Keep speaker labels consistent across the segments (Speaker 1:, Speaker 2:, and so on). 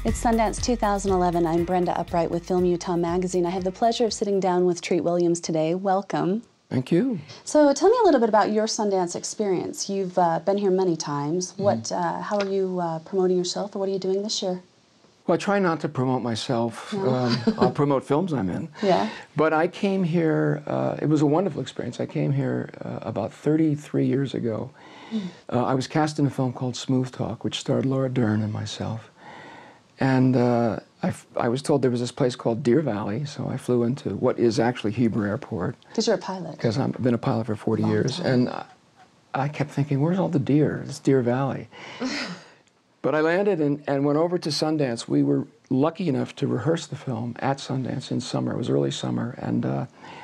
Speaker 1: It's Sundance 2011. I'm Brenda Upright with Film Utah magazine. I have the pleasure of sitting down with Treat Williams today. Welcome.
Speaker 2: Thank you.
Speaker 1: So tell me a little bit about your Sundance experience. You've been here many times. How are you promoting yourself, or what are you doing this year?
Speaker 2: Well, I try not to promote myself.
Speaker 1: No.
Speaker 2: I'll promote films I'm in.
Speaker 1: Yeah.
Speaker 2: But I came here, it was a wonderful experience. I came here about 33 years ago. I was cast in a film called Smooth Talk, which starred Laura Dern and myself. And I was told there was this place called Deer Valley, so I flew into what is actually Heber Airport.
Speaker 1: Because you're a pilot.
Speaker 2: Because I've been a pilot for 40 years.
Speaker 1: Time.
Speaker 2: And I kept thinking, where's all the deer? It's Deer Valley. But I landed and went over to Sundance. We were lucky enough to rehearse the film at Sundance in summer. It was early summer, and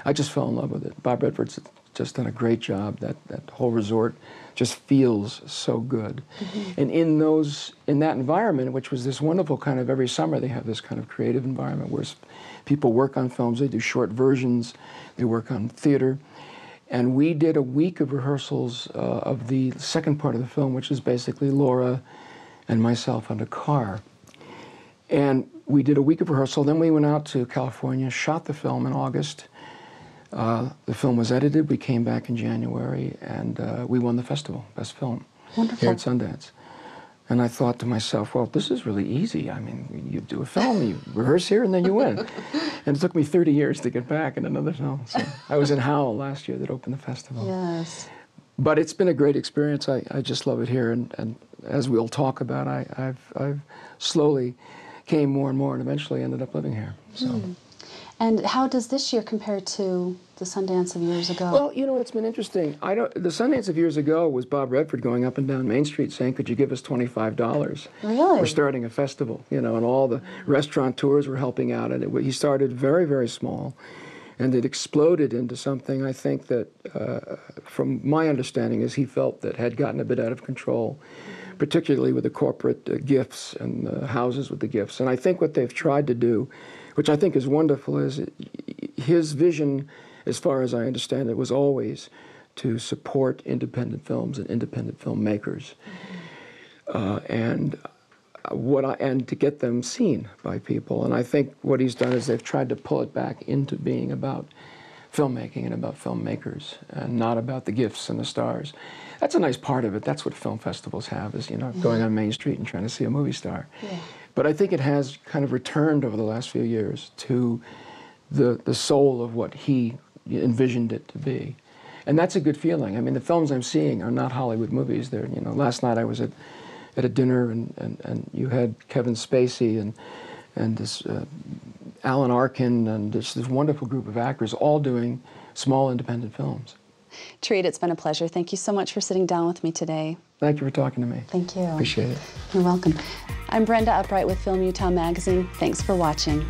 Speaker 2: I just fell in love with it. Bob Redford's just done a great job. That whole resort just feels so good. And in that environment, which was this wonderful kind of, every summer they have this kind of creative environment where people work on films, they do short versions, they work on theater. And we did a week of rehearsals of the second part of the film, which is basically Laura and myself on a car. And we did a week of rehearsal, then we went out to California, shot the film in August. The film was edited, we came back in January, and we won the festival, Best Film, here at Sundance. And I thought to myself, well, this is really easy. I mean, you do a film, you rehearse here, and then you win. And it took me 30 years to get back in another film. So I was in Howl last year that opened the festival.
Speaker 1: Yes.
Speaker 2: But it's been a great experience. I just love it here, and as we'll talk about, I've slowly came more and more, and eventually ended up living here. So.
Speaker 1: And how does this year compare to the Sundance of years ago?
Speaker 2: Well, you know, it's been interesting. The Sundance of years ago was Bob Redford going up and down Main Street saying, "Could you give us $25?
Speaker 1: Really?
Speaker 2: We're starting a festival," you know, and all the restaurateurs were helping out. And he started very, very small. And it exploded into something, I think, that, from my understanding, is he felt that had gotten a bit out of control, particularly with the corporate gifts and the houses with the gifts. And I think what they've tried to do, which I think is wonderful, is his vision, as far as I understand it, was always to support independent films and independent filmmakers. And to get them seen by people. And I think what he's done is they've tried to pull it back into being about filmmaking and about filmmakers, and not about the gifts and the stars. That's a nice part of it. That's what film festivals have, is, you know, going on Main Street and trying to see a movie star. Yeah. But I think it has kind of returned over the last few years to the soul of what he envisioned it to be. And that's a good feeling. I mean, the films I'm seeing are not Hollywood movies. They're, you know, last night I was at a dinner, and you had Kevin Spacey and this Alan Arkin and this wonderful group of actors all doing small independent films.
Speaker 1: Treat, it's been a pleasure. Thank you so much for sitting down with me today.
Speaker 2: Thank you for talking to me.
Speaker 1: Thank you.
Speaker 2: Appreciate it.
Speaker 1: You're welcome. I'm Brenda Upright with Film Utah magazine. Thanks for watching.